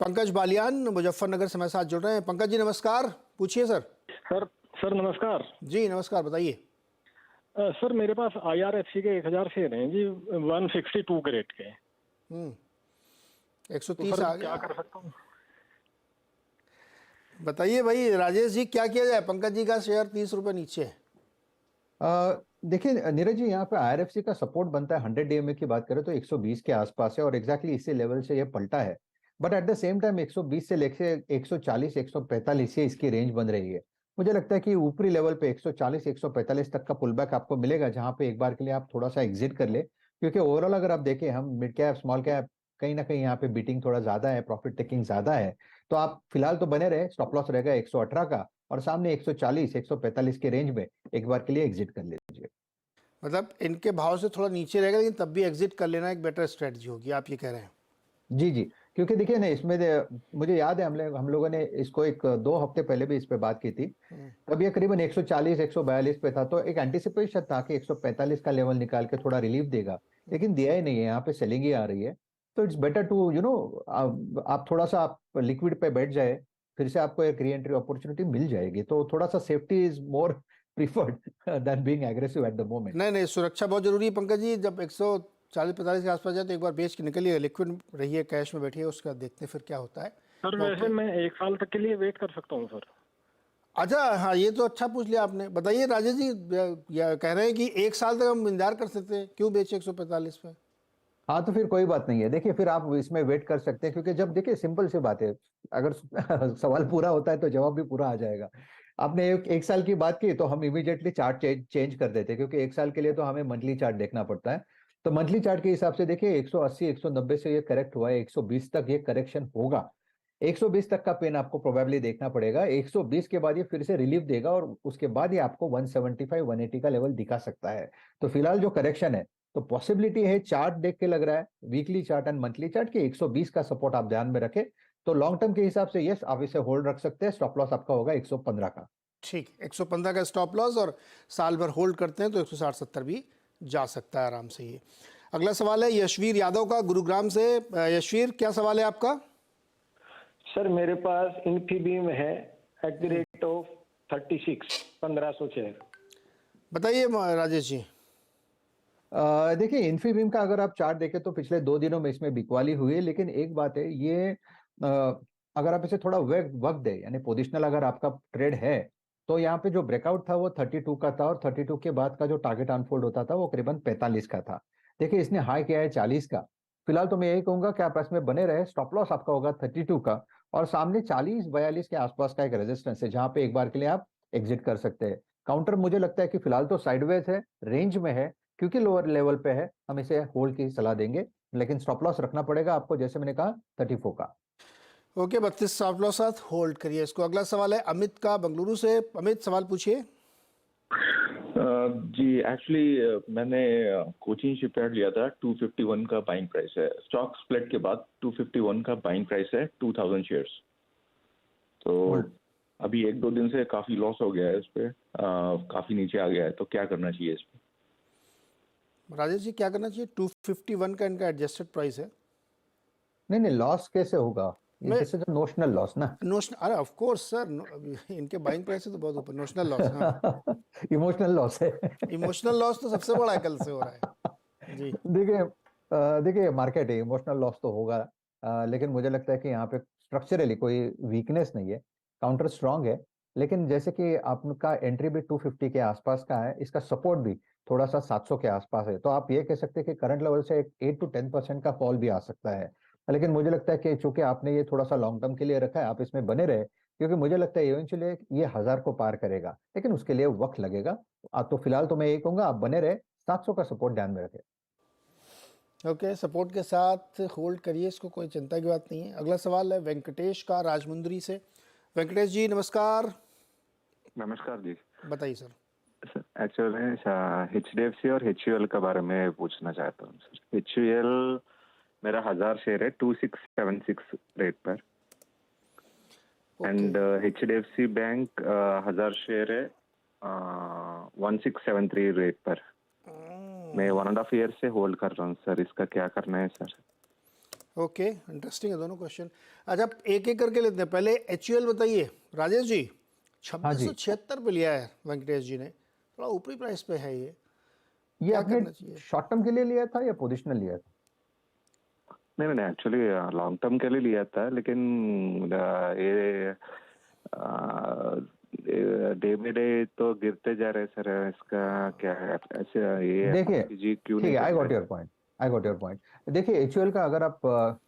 पंकज बालियान मुजफ्फरनगर से हमारे साथ जुड़ रहे हैं। पंकज जी नमस्कार, पूछिए सर। सर नमस्कार। जी नमस्कार, बताइए। सर मेरे पास IRFC के 1000 शेयर हैं जी, 162 ग्रेड के। 130 तो आ सर क्या गया। कर सकता हूँ? बताइए भाई राजेश जी, क्या किया जाए? पंकज जी का शेयर 30 रुपए नीचे है। देखिए नीरज जी, यहाँ पे IRFC का सपोर्ट बनता है 100 DMA की बात करें तो 120 के आसपास है और एग्जैक्टली इसी लेवल से ये पलटा है। But at the same time 120 से लेके 140 145 से इसकी रेंज बन रही है। मुझे लगता है कि ऊपरी लेवल पे 140 145 तक का पुलबैक आपको मिलेगा, जहां पे एक बार के लिए आप थोड़ा सा एग्जिट कर ले, क्योंकि ओवरऑल अगर आप देखें, हम मिड कैप स्मॉल कैप कहीं ना कहीं यहाँ पे बीटिंग थोड़ा ज्यादा है, प्रॉफिट टेकिंग ज्यादा है। तो आप फिलहाल तो बने रहे, स्टॉप लॉस रहेगा 118 का और सामने 140 145 के रेंज में एक बार के लिए एग्जिट कर लीजिए। मतलब इनके भाव से थोड़ा नीचे रहेगा, लेकिन तब भी एग्जिट कर लेना एक बेटर स्ट्रेटजी होगी, आप ये कह रहे हैं? जी जी, क्योंकि देखिए ना इसमें मुझे याद है हम लोगों ने इसको एक 2 हफ्ते पहले भी इस पे बात की थी। तब ये करीबन 140 142 पे था, तो एक एंटिसिपेशन था कि 145 का लेवल निकाल के थोड़ा रिलीफ देगा, लेकिन दिया ही नहीं है। यहाँ पे सेलिंग ही आ रही है। तो इट्स बेटर टू आप थोड़ा सा आप लिक्विड पे बैठ जाए, फिर से आपको एक री एंट्री अपॉर्चुनिटी मिल जाएगी। तो थोड़ा सा safety is more preferred than being aggressive at the moment. नहीं नहीं, सुरक्षा बहुत जरूरी है पंकज जी। जब 140-45 के आसपास जाए तो एक बार बेच के निकलिए, लिक्विड रहिए, कैश में बैठिए, उसके बाद देखते हैं फिर क्या होता है। सर वैसे मैं 1 साल तक के लिए वेट कर सकता हूँ सर? अच्छा, हाँ ये तो अच्छा पूछ लिया आपने। बताइए राजेश जी, या कह रहे हैं कि 1 साल तक हम इंतजार कर सकते हैं, क्यों बेचे 145 पे? हाँ तो फिर कोई बात नहीं है। देखिए फिर आप इसमें वेट कर सकते हैं, क्योंकि जब देखिए सिंपल सी बात है, अगर सवाल पूरा होता है तो जवाब भी पूरा आ जाएगा। आपने एक साल की बात की तो हम इमीडिएटली चार्ट चेंज कर देते हैं, क्योंकि एक साल के लिए तो हमें मंथली चार्ट देखना पड़ता है। तो मंथली चार्ट के हिसाब से देखिए 180 190 से ये करेक्ट हुआ है, 120 तक ये करेक्शन होगा। 120 तक का पेन आपको प्रोबेबली देखना पड़ेगा। 120 के बाद ये फिर से रिलीफ देगा और उसके बाद ये आपको 175 180 का लेवल दिखा सकता है। तो फिलहाल जो करेक्शन है, तो पॉसिबिलिटी है, चार्ट देख के लग रहा है, weekly chart and monthly chart के 120 का सपोर्ट आप ध्यान में रखें। तो लॉन्ग टर्म के हिसाब से यस, आप इसे होल्ड रख सकते हैं। स्टॉप लॉस आपका होगा 115 का। ठीक, 115 का स्टॉप लॉस, और साल भर होल्ड करते हैं तो 160-70 भी जा सकता है आराम से। ये अगला सवाल है यशवीर यादव का, गुरुग्राम से। यशवीर, क्या सवाल है आपका? सर मेरे पास इन्फीबीम है at the rate of 36, 1500 share. बताइए राजेश जी। देखिए इन्फीबीम का अगर आप चार्ट देखें तो पिछले 2 दिनों में इसमें बिकवाली हुई है, लेकिन एक बात है, ये अगर आप इसे थोड़ा वक्त दे, यानी पोजिशनल अगर आपका ट्रेड है, तो यहाँ पे जो ब्रेकआउट था वो 32 का था और 32 के बाद का जो टारगेट अनफोल्ड होता था वो करीबन 45 का था। देखिए इसने हाई किया है 40 का। फिलहाल तो मैं यही कहूंगा कि आप इसमें बने रहे। स्टॉप लॉस आपका होगा 32 का और सामने 40 42 के आसपास का एक रेजिस्टेंस है, जहां पे एक बार के लिए आप एग्जिट कर सकते हैं। काउंटर मुझे लगता है कि फिलहाल तो साइडवेज है, रेंज में है, क्योंकि लोअर लेवल पे है, हम इसे होल्ड की सलाह देंगे, लेकिन स्टॉप लॉस रखना पड़ेगा आपको, जैसे मैंने कहा 34 का। ओके, 32 स्टॉप लॉस साथ होल्ड करिए इसको। अगला सवाल है अमित का, बेंगलुरु से। अमित, सवाल पूछिए। जी एक्चुअली मैंने कोचिन शिपयार्ड लिया था, 251 का बाइंग प्राइस है। स्टॉक स्प्लिट के बाद 251 का बाइंग प्राइस है, 2000 शेयर्स। तो अभी 1-2 दिन से काफी लॉस हो गया है इस पे, काफी नीचे आ गया है, तो क्या करना चाहिए इस पे? राजेश जी क्या करना चाहिए? 251 का इनका एडजस्टेड प्राइस है। नहीं नहीं, लॉस कैसे होगा? मैं दिस इज नोशनल लॉस ना। नोशनल, अरे ऑफ कोर्स सर, इनके बाइंग प्राइस है तो बहुत ऊपर। नोशनल लॉस, हाँ। इमोशनल लॉस है। इमोशनल लॉस तो सबसे बड़ा है, कल से हो रहा है जी। देखिए देखिए मार्केट है, इमोशनल लॉस तो होगा। लेकिन मुझे लगता है कि यहाँ पे स्ट्रक्चरली कोई वीकनेस नहीं है, काउंटर स्ट्रांग है। लेकिन जैसे कि आपका एंट्री भी 250 के आसपास का है, इसका सपोर्ट भी थोड़ा सा 700 के आसपास है, तो आप ये कह सकते हैं कि करंट लेवल से 8 to 10% का फॉल भी आ सकता है। लेकिन मुझे लगता है कि चूंकि आपने ये थोड़ा सा लॉन्ग टर्म के लिए रखा है, आप इसमें बने रहे, क्योंकि मुझे लगता है इवेंचुअली ये 1000 को पार करेगा, लेकिन उसके लिए वक्त लगेगा। तो फिलहाल तो मैं यही कहूंगा, आप बने रहे, 700 का सपोर्ट ध्यान में रखें। ओके, सपोर्ट के साथ होल्ड करिए इसको, कोई चिंता की बात नहीं है। अगला सवाल है वेंकटेश का, राजमुंदरी से। वेंकटेश जी नमस्कार। नमस्कार जी। बताइए सर। एक्चुअल है HDFC और HUL के बारे में पूछना चाहता हूँ सर। HUL मेरा 1000 शेयर है 2676 रेट पर, एंड HDFC बैंक 1000 शेयर है 1673 रेट पर। मैं 1.5 ईयर से होल्ड कर रहा हूँ सर, इसका क्या करना है सर? ओके, इंटरेस्टिंग है दोनों क्वेश्चन। अच्छा, आप एक एक करके लेते हैं। पहले HUL बताइए राजेश जी। हाँ जी। 2676 पे लिया है वेंकटेश जी ने, थोड़ा ऊपरी प्राइस पे है ये, ये क्या आपने करना चाहिए? शॉर्ट टर्म के लिए लिया था या पोजिशनल लिया था? नहीं नहीं, एक्चुअली लॉन्ग टर्म के लिए लिया था, लेकिन ये डे बाय डे तो गिरते जा रहे सर, इसका क्या है ऐसे? ये देखिए जी क्यों ठीक नहीं है, आई चल गॉट रहे your sir? Point, I got your point. देखिए एचयूएल का अगर आप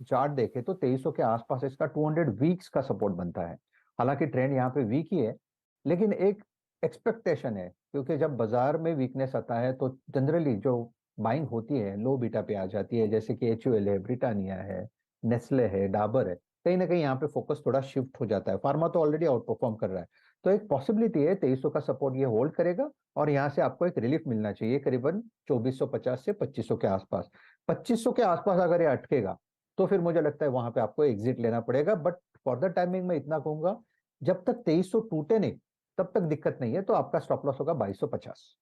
चार्ट देखें तो 2300 के आसपास इसका 200 वीक्स का सपोर्ट बनता है। हालांकि ट्रेंड यहाँ पे वीक ही है, लेकिन एक एक्सपेक्टेशन है, क्योंकि जब बाजार में वीकनेस आता है तो जनरली जो बाइंग होती है लो बीटा पे आ जाती है, जैसे कि एचयूएल है, ब्रिटानिया है, नेस्ले है, डाबर है। कहीं ना कहीं यहाँ पे फोकस थोड़ा शिफ्ट हो जाता है। फार्मा तो ऑलरेडी आउट परफॉर्म कर रहा है, तो एक पॉसिबिलिटी है 2300 का सपोर्ट ये होल्ड करेगा और यहाँ से आपको एक रिलीफ मिलना चाहिए करीबन 2450 से 2500 के आसपास। 2500 के आसपास अगर ये अटकेगा तो फिर मुझे लगता है वहां पे आपको एग्जिट लेना पड़ेगा। बट फॉर द टाइमिंग में इतना कहूंगा, जब तक 2300 टूटे नहीं तब तक दिक्कत नहीं है, तो आपका स्टॉप लॉस होगा 2250।